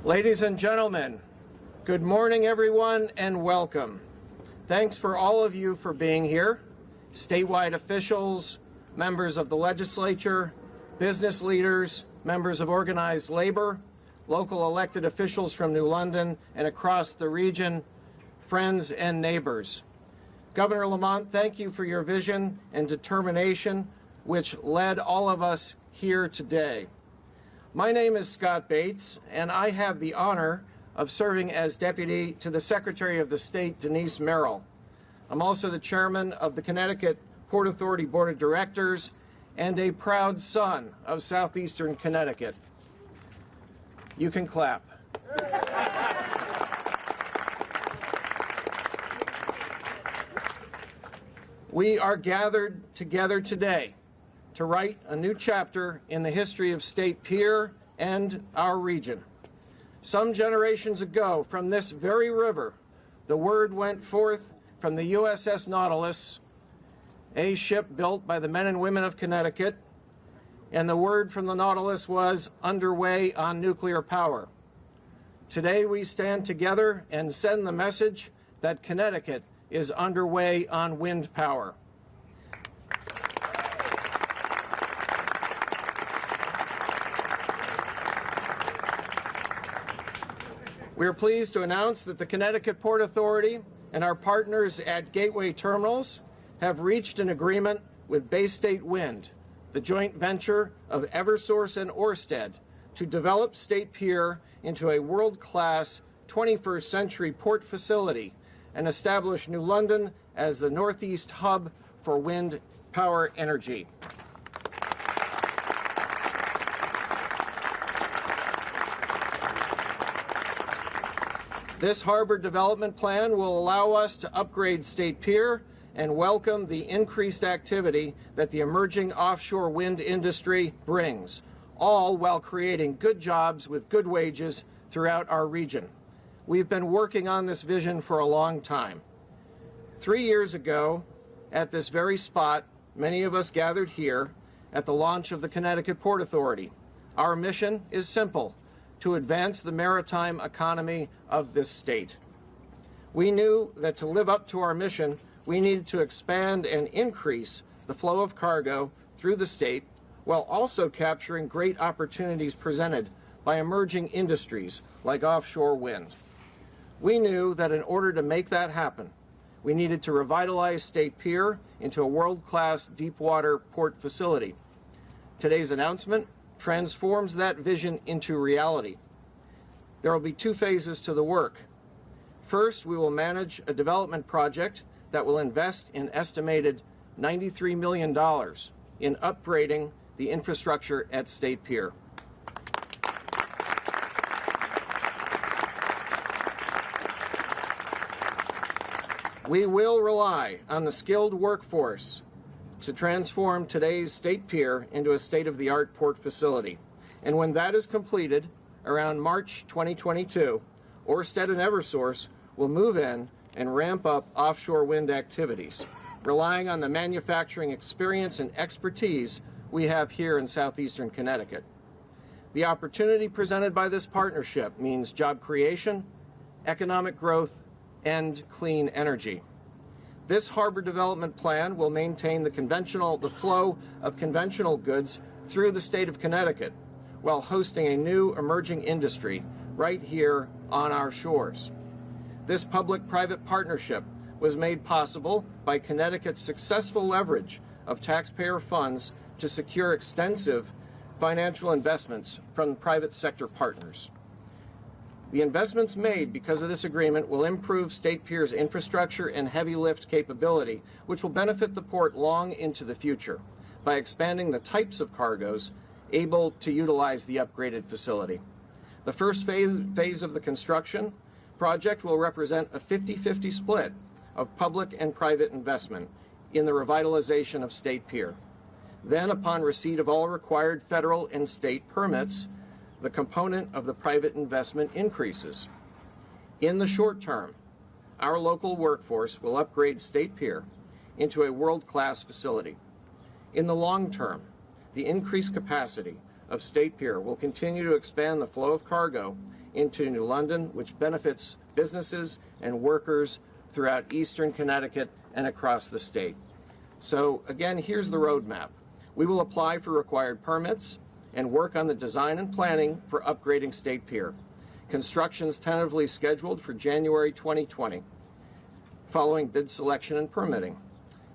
Ladies and gentlemen, good morning everyone and welcome. Thanks for all of you for being here, statewide officials, members of the legislature, business leaders, members of organized labor, local elected officials from New London and across the region, friends and neighbors. Governor Lamont, thank you for your vision and determination which led all of us here today. My name is Scott Bates, and I have the honor of serving as Deputy to the Secretary of the State, Denise Merrill. I'm also the Chairman of the Connecticut Port Authority Board of Directors and a proud son of Southeastern Connecticut. You can clap. We are gathered together today to write a new chapter in the history of State Pier and our region. Some generations ago, from this very river, the word went forth from the USS Nautilus, a ship built by the men and women of Connecticut, and the word from the Nautilus was underway on nuclear power. Today we stand together and send the message that Connecticut is underway on wind power. We are pleased to announce that the Connecticut Port Authority and our partners at Gateway Terminals have reached an agreement with Bay State Wind, the joint venture of Eversource and Ørsted, to develop State Pier into a world-class 21st century port facility and establish New London as the Northeast hub for wind power energy. This harbor development plan will allow us to upgrade State Pier and welcome the increased activity that the emerging offshore wind industry brings, all while creating good jobs with good wages throughout our region. We've been working on this vision for a long time. 3 years ago, at this very spot, many of us gathered here at the launch of the Connecticut Port Authority. Our mission is simple: to advance the maritime economy of this state. We knew that to live up to our mission, we needed to expand and increase the flow of cargo through the state while also capturing great opportunities presented by emerging industries like offshore wind. We knew that in order to make that happen, we needed to revitalize State Pier into a world-class deep-water port facility. Today's announcement transforms that vision into reality. There will be 2 phases to the work. First, we will manage a development project that will invest an estimated $93 million in upgrading the infrastructure at State Pier. We will rely on the skilled workforce to transform today's State Pier into a state-of-the-art port facility. And when that is completed, around March 2022, Ørsted and Eversource will move in and ramp up offshore wind activities, relying on the manufacturing experience and expertise we have here in southeastern Connecticut. The opportunity presented by this partnership means job creation, economic growth, and clean energy. This harbor development plan will maintain the flow of conventional goods through the state of Connecticut while hosting a new emerging industry right here on our shores. This public-private partnership was made possible by Connecticut's successful leverage of taxpayer funds to secure extensive financial investments from private sector partners. The investments made because of this agreement will improve State Pier's infrastructure and heavy lift capability, which will benefit the port long into the future by expanding the types of cargoes able to utilize the upgraded facility. The first phase of the construction project will represent a 50-50 split of public and private investment in the revitalization of State Pier. Then, upon receipt of all required federal and state permits, the component of the private investment increases. In the short term, our local workforce will upgrade State Pier into a world-class facility. In the long term, the increased capacity of State Pier will continue to expand the flow of cargo into New London, which benefits businesses and workers throughout eastern Connecticut and across the state. So again, here's the roadmap. We will apply for required permits and work on the design and planning for upgrading State Pier. Construction is tentatively scheduled for January 2020, following bid selection and permitting,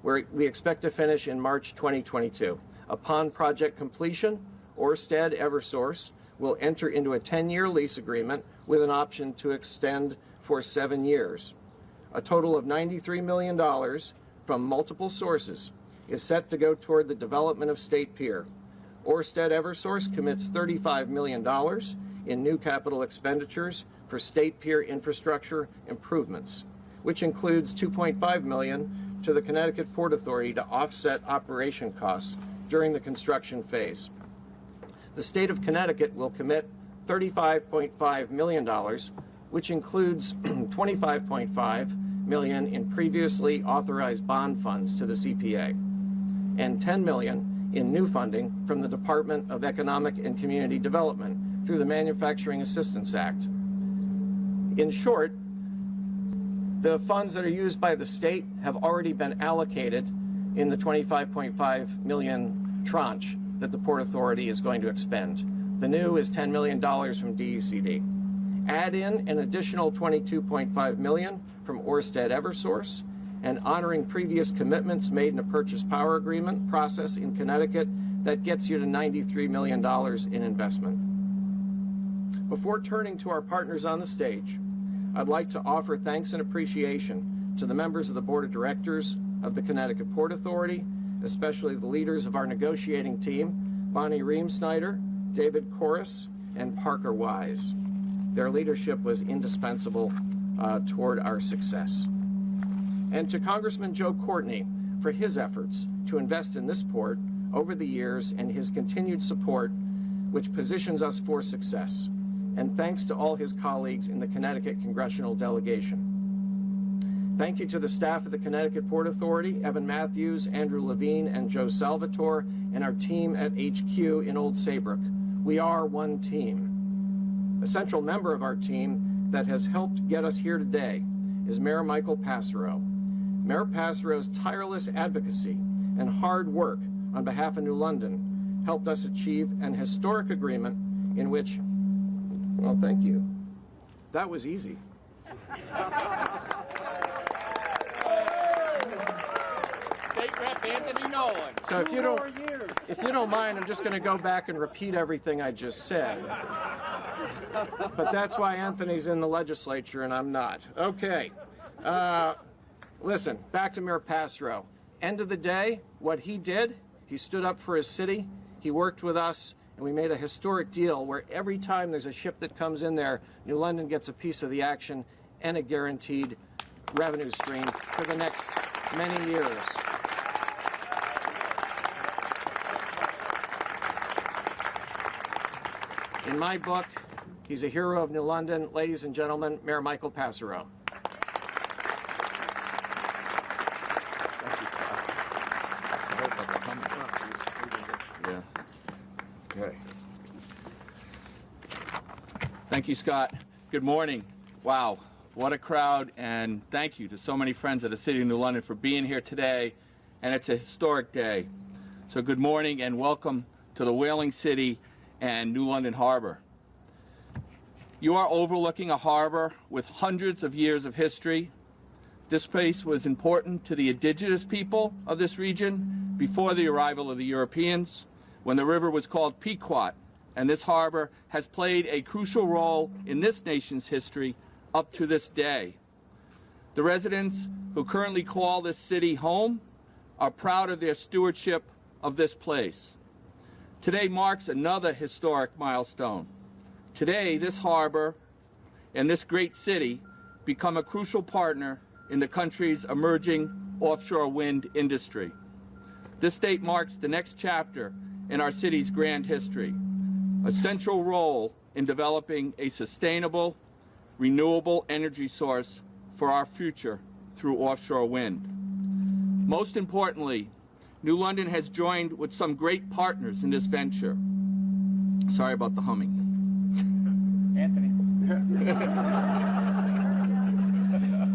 where we expect to finish in March 2022. Upon project completion, Ørsted and Eversource will enter into a 10-year lease agreement with an option to extend for 7 years. A total of $93 million from multiple sources is set to go toward the development of State Pier. Ørsted and Eversource commits $35 million in new capital expenditures for State Pier infrastructure improvements, which includes $2.5 million to the Connecticut Port Authority to offset operation costs during the construction phase. The State of Connecticut will commit $35.5 million, which includes $25.5 million in previously authorized bond funds to the CPA, and $10 million in new funding from the Department of Economic and Community Development through the Manufacturing Assistance Act. In short, the funds that are used by the state have already been allocated in the $25.5 million tranche that the Port Authority is going to expend. The new is $10 million from DECD. Add in an additional $22.5 million from Ørsted and Eversource, and honoring previous commitments made in a purchase power agreement process in Connecticut, that gets you to $93 million in investment. Before turning to our partners on the stage, I'd like to offer thanks and appreciation to the members of the Board of Directors of the Connecticut Port Authority, especially the leaders of our negotiating team, Bonnie Ream-Snyder, David Corris, and Parker Wise. Their leadership was indispensable toward our success. And to Congressman Joe Courtney for his efforts to invest in this port over the years and his continued support, which positions us for success. And thanks to all his colleagues in the Connecticut Congressional Delegation. Thank you to the staff of the Connecticut Port Authority, Evan Matthews, Andrew Levine, and Joe Salvatore, and our team at HQ in Old Saybrook. We are one team. A central member of our team that has helped get us here today is Mayor Michael PASSERO. Mayor PASSERO's tireless advocacy and hard work on behalf of New London helped us achieve an historic agreement in which, well, thank you. That was easy. State Rep Anthony Nolan. So if you don't mind, I'm just going to go back and repeat everything I just said. But that's why Anthony's in the legislature and I'm not. Okay. Listen, back to Mayor PASSERO. End of the day, what he did, he stood up for his city, he worked with us, and we made a historic deal where every time there's a ship that comes in there, New London gets a piece of the action and a guaranteed revenue stream for the next many years. In my book, he's a hero of New London. Ladies and gentlemen, Mayor Michael PASSERO. Okay. Thank you, Scott. Good morning. Wow, what a crowd, and thank you to so many friends of the City of New London for being here today, and it's a historic day. So good morning and welcome to the Whaling City and New London Harbor. You are overlooking a harbor with hundreds of years of history. This place was important to the indigenous people of this region before the arrival of the Europeans, when the river was called Pequot, and this harbor has played a crucial role in this nation's history up to this day. The residents who currently call this city home are proud of their stewardship of this place. Today marks another historic milestone. Today, this harbor and this great city become a crucial partner in the country's emerging offshore wind industry. This date marks the next chapter in our city's grand history, a central role in developing a sustainable, renewable energy source for our future through offshore wind. Most importantly, New London has joined with some great partners in this venture. Sorry about the humming. Anthony.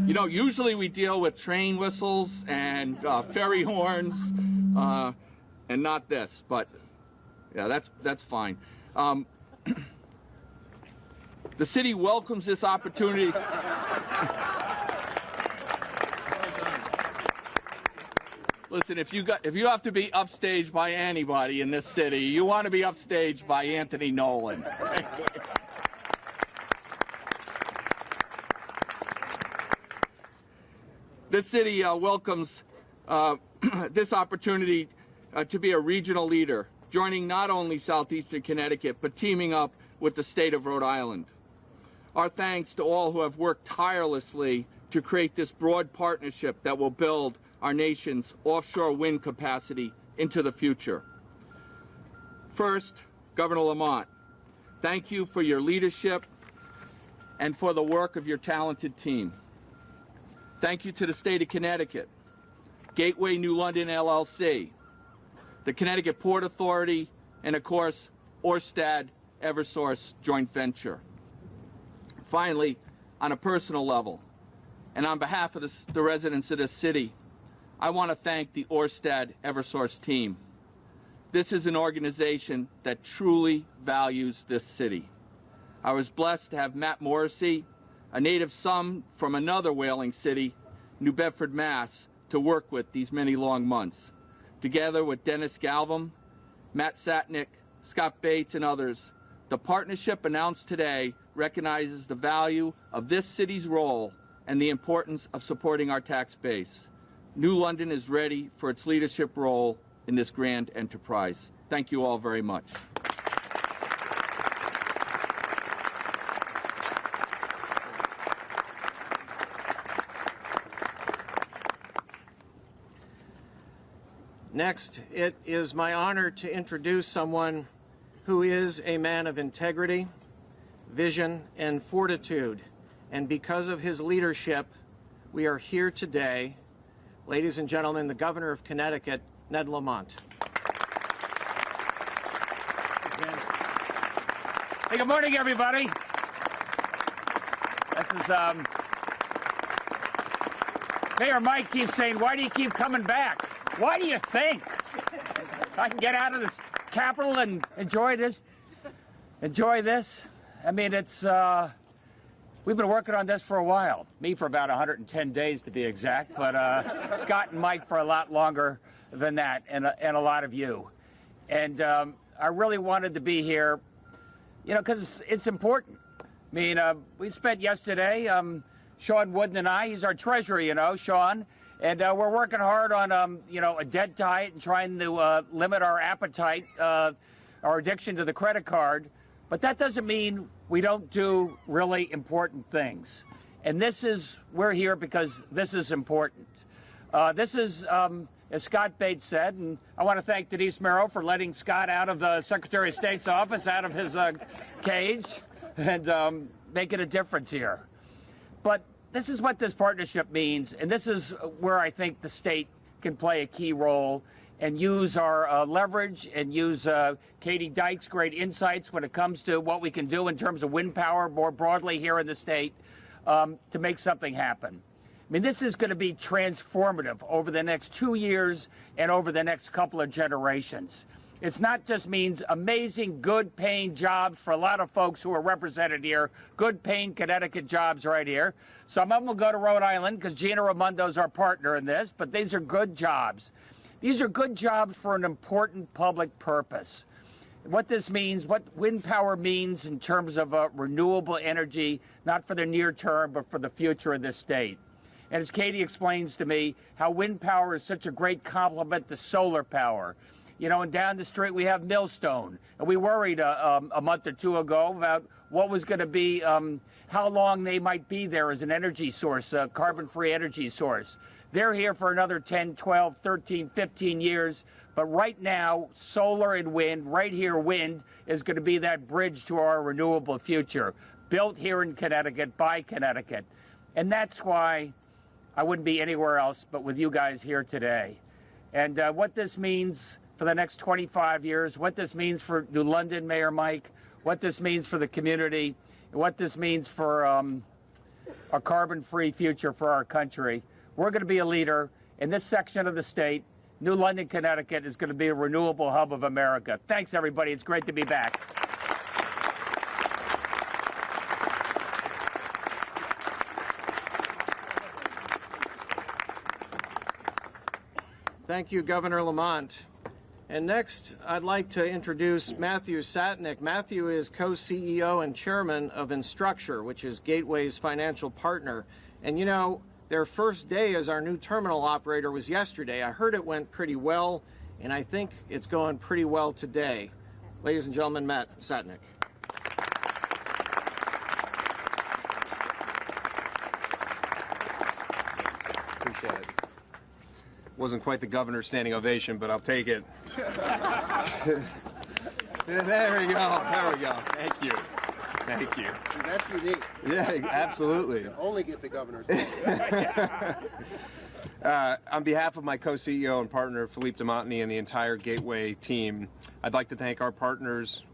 You know, usually we deal with train whistles and ferry horns, and not this, but yeah, that's fine. The city welcomes this opportunity. Listen, if you have to be upstaged by anybody in this city, you want to be upstaged by Anthony Nolan. This city welcomes this opportunity to be a regional leader, joining not only southeastern Connecticut, but teaming up with the state of Rhode Island. Our thanks to all who have worked tirelessly to create this broad partnership that will build our nation's offshore wind capacity into the future. First, Governor Lamont, thank you for your leadership and for the work of your talented team. Thank you to the State of Connecticut, Gateway New London LLC, the Connecticut Port Authority, and of course, Ørsted and Eversource joint venture. Finally, on a personal level, and on behalf of the residents of this city, I want to thank the Ørsted and Eversource team. This is an organization that truly values this city. I was blessed to have Matt Morrissey, a native son from another whaling city, New Bedford, Mass., to work with these many long months. Together with Dennis Galvam, Matt Satnick, Scott Bates, and others, the partnership announced today recognizes the value of this city's role and the importance of supporting our tax base. New London is ready for its leadership role in this grand enterprise. Thank you all very much. Next, it is my honor to introduce someone who is a man of integrity, vision, and fortitude. And because of his leadership, we are here today. Ladies and gentlemen, the Governor of Connecticut, Ned Lamont. Hey, good morning, everybody. This is, Mayor Mike keeps saying, why do you keep coming back? Why do you think? I can get out of this Capitol and enjoy this. I mean, it's, we've been working on this for a while. Me for about 110 days, to be exact, but Scott and Mike for a lot longer than that, and a lot of you. And I really wanted to be here, you know, because it's important. I mean, we spent yesterday, Sean Wooden and I, he's our treasurer, you know, Sean, and we're working hard on, you know, a debt diet and trying to limit our appetite, our addiction to the credit card. But that doesn't mean we don't do really important things. And we're here because this is important. This is, as Scott Bates said, and I want to thank Denise Merrill for letting Scott out of the Secretary of State's office, out of his cage, and making a difference here. But this is what this partnership means, and this is where I think the state can play a key role and use our leverage and use Katie Dyke's great insights when it comes to what we can do in terms of wind power more broadly here in the state to make something happen. I mean, this is going to be transformative over the next 2 years and over the next couple of generations. It's not just means amazing, good-paying jobs for a lot of folks who are represented here, good-paying Connecticut jobs right here. Some of them will go to Rhode Island because Gina Raimondo's our partner in this, but these are good jobs. These are good jobs for an important public purpose. What this means, what wind power means in terms of renewable energy, not for the near term, but for the future of this state. And as Katie explains to me, how wind power is such a great complement to solar power. You know, and down the street we have Millstone. And we worried a month or two ago about what was going to be, how long they might be there as an energy source, a carbon-free energy source. They're here for another 10, 12, 13, 15 years. But right now, solar and wind, right here, wind is going to be that bridge to our renewable future, built here in Connecticut, by Connecticut. And that's why I wouldn't be anywhere else but with you guys here today. And what this means for the next 25 years, what this means for New London, Mayor Mike, what this means for the community, what this means for a carbon-free future for our country. We're going to be a leader in this section of the state. New London, Connecticut is going to be a renewable hub of America. Thanks, everybody. It's great to be back. Thank you, Governor Lamont. And next, I'd like to introduce Matthew Satnick. Matthew is co-CEO and chairman of Instructure, which is Gateway's financial partner. And you know, their first day as our new terminal operator was yesterday. I heard it went pretty well, and I think it's going pretty well today. Ladies and gentlemen, Matt Satnick. Appreciate it. Wasn't quite the governor's standing ovation, but I'll take it. There we go. There we go. Thank you. Thank you. That's unique. Yeah, absolutely. You only get the governor's. On behalf of my co-CEO and partner, Philippe DeMontany, and the entire Gateway team, I'd like to thank our partners,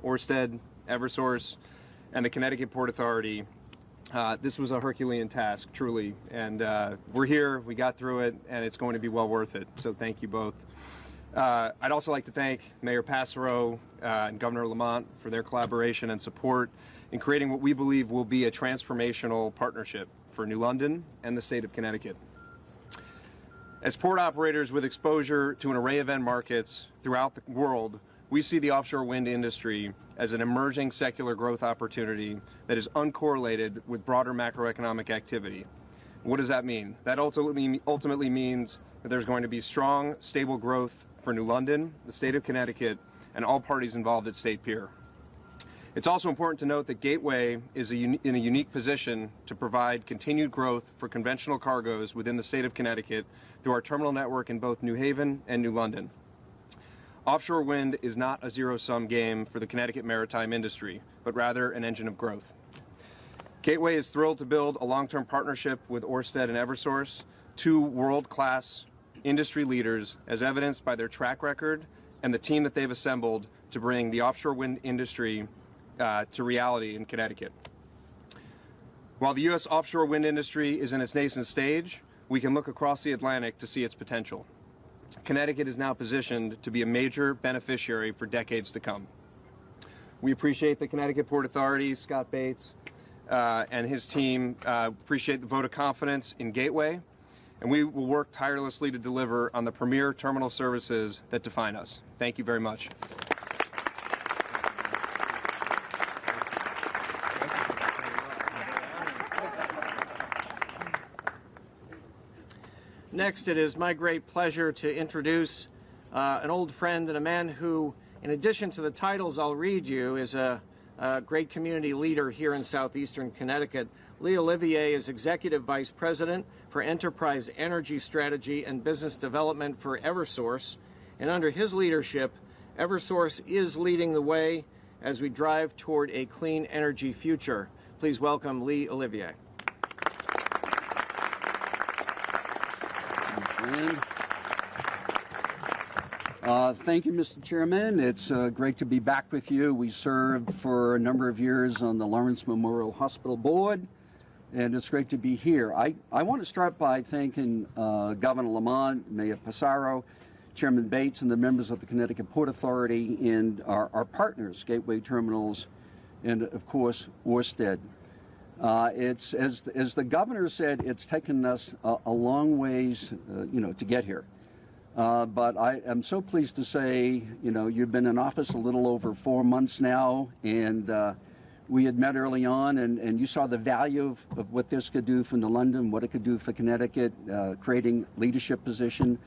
Ørsted, Eversource, and the Connecticut Port Authority. This was a Herculean task, truly, and we're here, we got through it, and it's going to be well worth it, so thank you both. I'd also like to thank Mayor PASSERO and Governor Lamont for their collaboration and support in creating what we believe will be a transformational partnership for New London and the state of Connecticut. As port operators with exposure to an array of end markets throughout the world, we see the offshore wind industry as an emerging secular growth opportunity that is uncorrelated with broader macroeconomic activity. What does that mean? That ultimately means that there's going to be strong, stable growth for New London, the state of Connecticut, and all parties involved at State Pier. It's also important to note that Gateway is in a unique position to provide continued growth for conventional cargoes within the state of Connecticut through our terminal network in both New Haven and New London. Offshore wind is not a zero-sum game for the Connecticut maritime industry, but rather an engine of growth. Gateway is thrilled to build a long-term partnership with Ørsted and Eversource, two world-class industry leaders, as evidenced by their track record and the team that they've assembled to bring the offshore wind industry to reality in Connecticut. While the U.S. offshore wind industry is in its nascent stage, we can look across the Atlantic to see its potential. Connecticut is now positioned to be a major beneficiary for decades to come. We appreciate the Connecticut Port Authority, Scott Bates, and his team, appreciate the vote of confidence in Gateway, and we will work tirelessly to deliver on the premier terminal services that define us. Thank you very much. Next, it is my great pleasure to introduce an old friend and a man who, in addition to the titles I'll read you, is a great community leader here in southeastern Connecticut. Lee Olivier is Executive Vice President for Enterprise Energy Strategy and Business Development for Eversource. And under his leadership, Eversource is leading the way as we drive toward a clean energy future. Please welcome Lee Olivier. Thank you, Mr. Chairman. It's great to be back with you. We served for a number of years on the Lawrence Memorial Hospital Board, and it's great to be here. I want to start by thanking Governor Lamont, Mayor PASSERO, Chairman Bates, and the members of the Connecticut Port Authority, and our partners, Gateway Terminals, and of course, Ørsted. It's as the governor said, it's taken us a long ways, to get here. But I am so pleased to say, you've been in office a little over 4 months now, and we had met early on, and you saw the value of what this could do for New London, what it could do for Connecticut, creating leadership position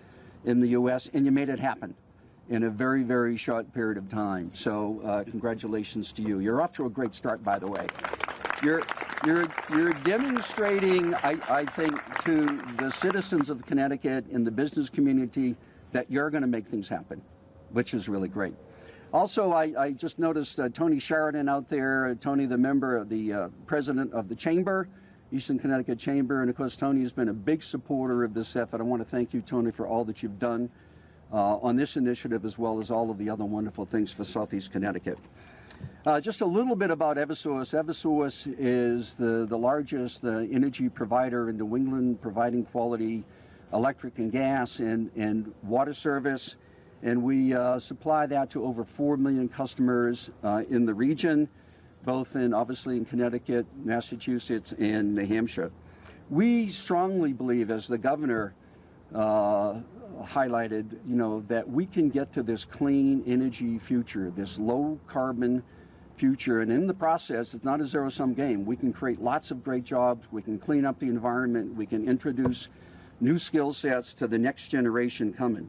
in the U.S., and you made it happen in a very, very short period of time. So congratulations to you. You're off to a great start, by the way. You're demonstrating, I think, to the citizens of Connecticut and the business community that you're going to make things happen, which is really great. Also, I just noticed Tony Sheridan out there. Tony, the member of the president of the Chamber, Eastern Connecticut Chamber, and of course, Tony has been a big supporter of this effort. I want to thank you, Tony, for all that you've done on this initiative, as well as all of the other wonderful things for Southeast Connecticut. Just a little bit about Eversource. Eversource is the largest energy provider in New England, providing quality electric and gas and water service. And we supply that to over 4 million customers in the region, both obviously in Connecticut, Massachusetts, and New Hampshire. We strongly believe, as the governor highlighted, that we can get to this clean energy future, this low carbon future, and in the process, it's not a zero-sum game. We can create lots of great jobs, we can clean up the environment, we can introduce new skill sets to the next generation coming.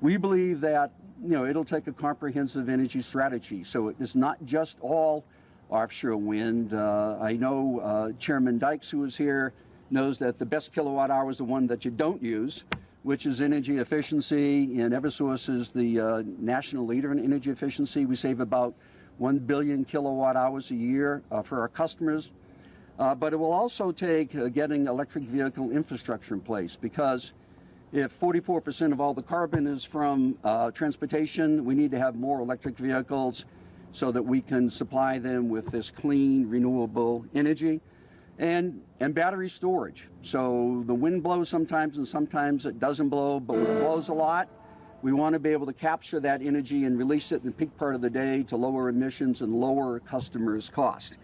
We believe that it'll take a comprehensive energy strategy, so it's not just all offshore wind. I know Chairman Dykes, who is here, knows that the best kilowatt hour is the one that you don't use, which is energy efficiency, and Eversource is the national leader in energy efficiency. We save about 1 billion kilowatt hours a year for our customers. But it will also take getting electric vehicle infrastructure in place, because if 44% of all the carbon is from transportation, we need to have more electric vehicles so that we can supply them with this clean, renewable energy. And battery storage. So the wind blows sometimes and sometimes it doesn't blow, but when it blows a lot, we want to be able to capture that energy and release it in the peak part of the day to lower emissions and lower customers' cost.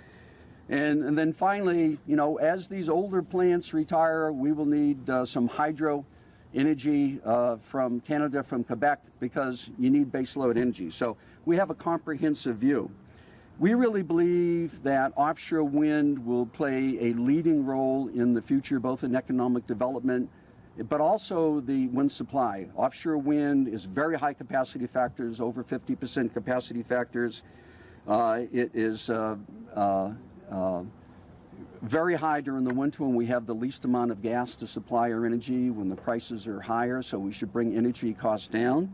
And then finally, as these older plants retire, we will need some hydro energy from Canada, from Quebec, because you need baseload energy. So we have a comprehensive view. We really believe that offshore wind will play a leading role in the future, both in economic development, but also the wind supply. Offshore wind is very high capacity factors, over 50% capacity factors. It is very high during the winter when we have the least amount of gas to supply our energy, when the prices are higher, so we should bring energy costs down.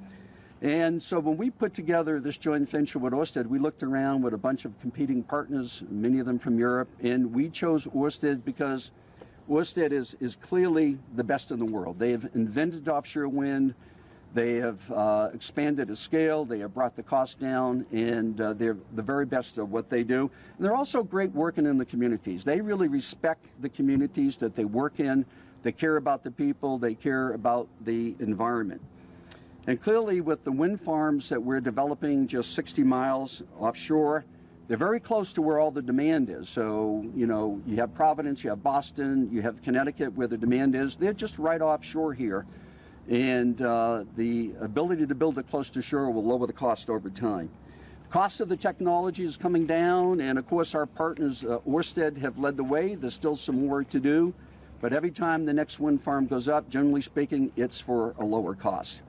And so when we put together this joint venture with Ørsted, we looked around with a bunch of competing partners, many of them from Europe, and we chose Ørsted because Ørsted is clearly the best in the world. They have invented offshore wind, they have expanded at scale, they have brought the cost down, and they're the very best at what they do. And they're also great working in the communities. They really respect the communities that they work in, they care about the people, they care about the environment. And clearly, with the wind farms that we're developing just 60 miles offshore, they're very close to where all the demand is. So, you have Providence, you have Boston, you have Connecticut, where the demand is. They're just right offshore here. And the ability to build it close to shore will lower the cost over time. Cost of the technology is coming down, and of course, our partners, Ørsted, have led the way. There's still some work to do. But every time the next wind farm goes up, generally speaking, it's for a lower cost.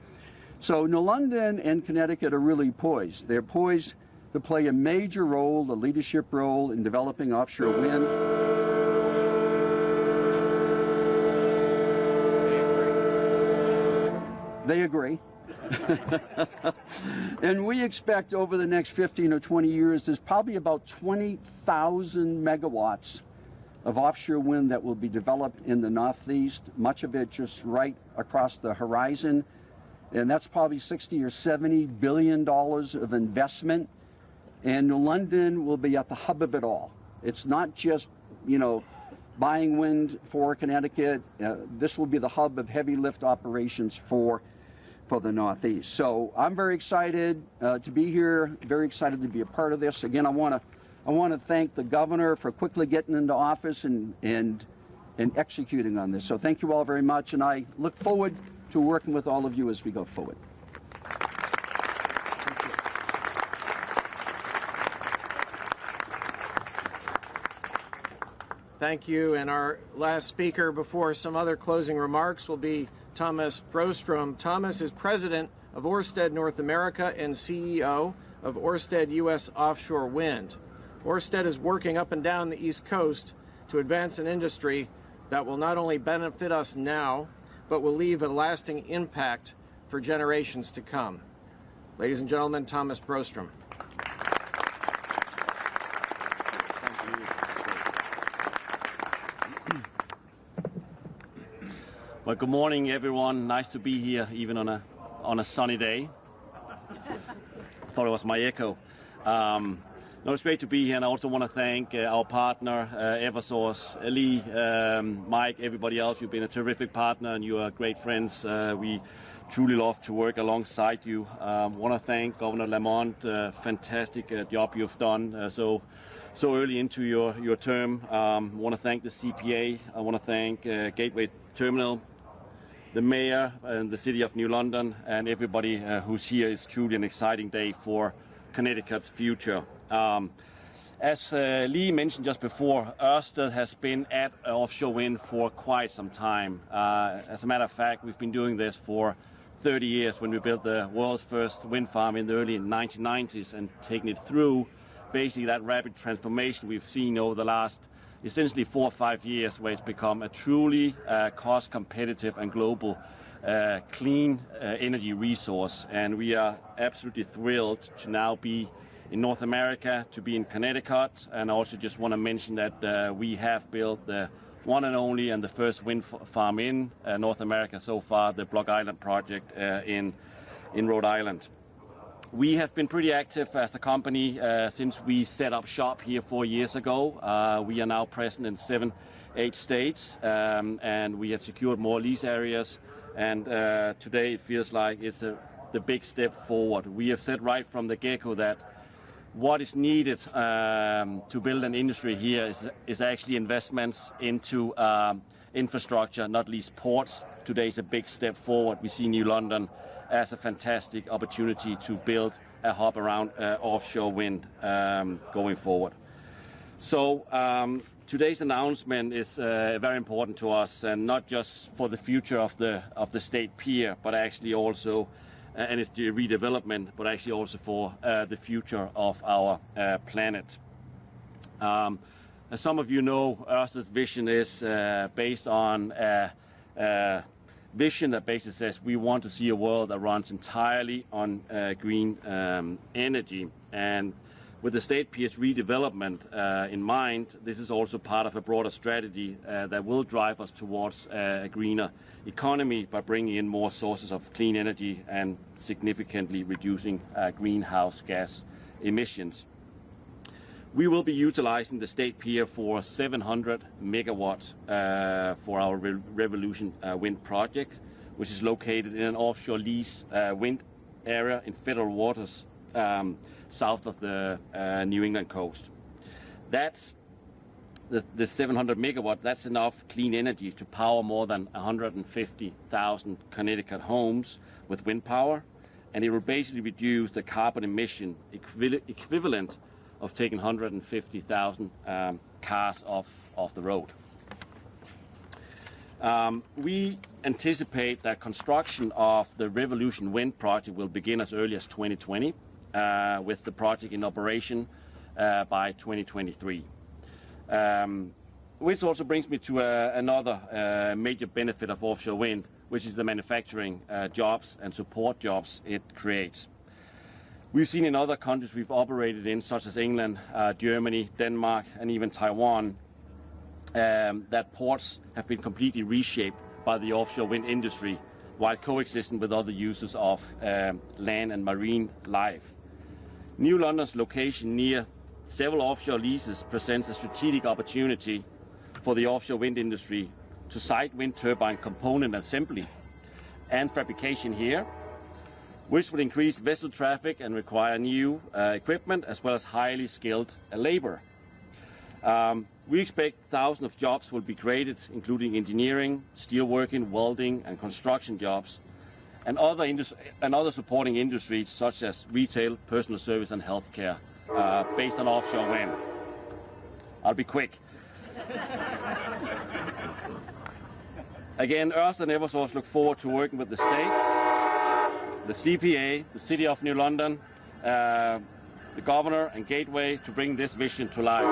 So New London and Connecticut are really poised. They're poised to play a major role, a leadership role in developing offshore wind. They agree. And we expect over the next 15 or 20 years, there's probably about 20,000 megawatts of offshore wind that will be developed in the Northeast, much of it just right across the horizon. And that's probably $60 or $70 billion of investment. And New London will be at the hub of it all. It's not just, buying wind for Connecticut. This will be the hub of heavy lift operations for the Northeast. So I'm very excited to be here, very excited to be a part of this. Again, I want to thank the governor for quickly getting into office and executing on this. So thank you all very much, and I look forward to working with all of you as we go forward. Thank you. And our last speaker before some other closing remarks will be Thomas Broström. Thomas is president of Ørsted North America and CEO of Ørsted U.S. Offshore Wind. Ørsted is working up and down the East Coast to advance an industry that will not only benefit us now, but will leave a lasting impact for generations to come. Ladies and gentlemen, Thomas Broström. Well, good morning, everyone. Nice to be here, even on a sunny day. I thought it was my echo. No, it's great to be here, and I also want to thank our partner, Eversource, Lee, Mike, everybody else. You've been a terrific partner, and you are great friends. We truly love to work alongside you. Want to thank Governor Lamont. Fantastic job you've done so early into your term. Want to thank the CPA. I want to thank Gateway Terminal, the mayor, and the City of New London, and everybody who's here. It's truly an exciting day for Connecticut's future. As Lee mentioned just before, Ørsted has been at offshore wind for quite some time. As a matter of fact, we've been doing this for 30 years when we built the world's first wind farm in the early 1990s and taking it through basically that rapid transformation we've seen over the last essentially 4 or 5 years, where it's become a truly cost competitive and global clean energy resource. And we are absolutely thrilled to now be in North America, to be in Connecticut. And I also just want to mention that we have built the one and only and the first wind farm in North America so far, the Block Island project in Rhode Island. We have been pretty active as a company since we set up shop here 4 years ago. We are now present in 7-8 states, and we have secured more lease areas. And today it feels like it's the big step forward. We have said right from the get-go that what is needed to build an industry here is actually investments into infrastructure, not least ports. Today is a big step forward. We see New London as a fantastic opportunity to build a hub around offshore wind going forward. So today's announcement is very important to us, and not just for the future of the State Pier, but actually also and it's the redevelopment, but actually also for the future of our planet. As some of you know, Ørsted's vision is based on a vision that basically says we want to see a world that runs entirely on green energy. And with the State Pier's redevelopment in mind, this is also part of a broader strategy that will drive us towards a greener economy by bringing in more sources of clean energy and significantly reducing greenhouse gas emissions. We will be utilizing the State Pier for 700 megawatts for our Revolution wind project, which is located in an offshore lease wind area in federal waters south of the New England coast. That's the 700 megawatt, that's enough clean energy to power more than 150,000 Connecticut homes with wind power, and it will basically reduce the carbon emission equivalent of taking 150,000 cars off the road. We anticipate that construction of the Revolution wind project will begin as early as 2020, with the project in operation by 2023. Which also brings me to another major benefit of offshore wind, which is the manufacturing jobs and support jobs it creates. We've seen in other countries we've operated in, such as England, Germany, Denmark, and even Taiwan, that ports have been completely reshaped by the offshore wind industry while coexisting with other uses of land and marine life. New London's location near several offshore leases presents a strategic opportunity for the offshore wind industry to site wind turbine component assembly and fabrication here, which will increase vessel traffic and require new equipment as well as highly skilled labor. We expect thousands of jobs will be created, including engineering, steelworking, welding, and construction jobs, and other supporting industries such as retail, personal service, and healthcare, based on offshore wind. I'll be quick. Again, Ørsted and Eversource look forward to working with the state, the CPA, the City of New London, the Governor, and Gateway to bring this vision to life.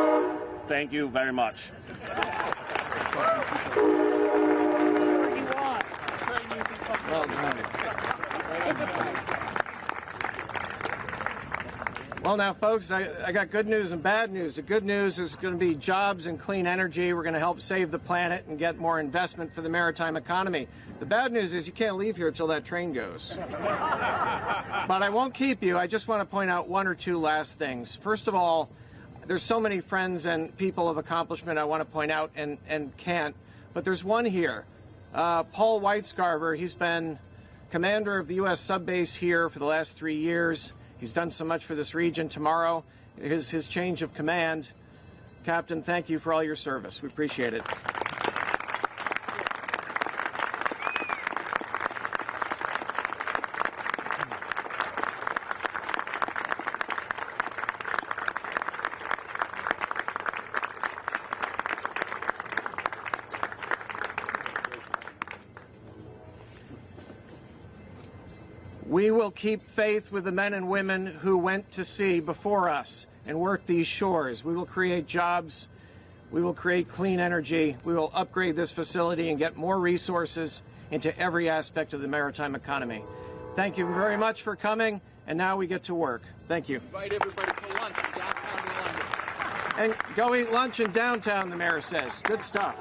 Thank you very much. Well, now, folks, I got good news and bad news. The good news is going to be jobs and clean energy. We're going to help save the planet and get more investment for the maritime economy. The bad news is you can't leave here until that train goes. But I won't keep you. I just want to point out one or two last things. First of all, there's so many friends and people of accomplishment I want to point out and can't. But there's one here. Paul Whitescarver, he's been commander of the U.S. subbase here for the last 3 years. He's done so much for this region. Tomorrow is his change of command. Captain, thank you for all your service. We appreciate it. We will keep faith with the men and women who went to sea before us and worked these shores. We will create jobs. We will create clean energy. We will upgrade this facility and get more resources into every aspect of the maritime economy. Thank you very much for coming, and now we get to work. Thank you. Invite everybody to lunch in downtown New London. And go eat lunch in downtown, the mayor says. Good stuff.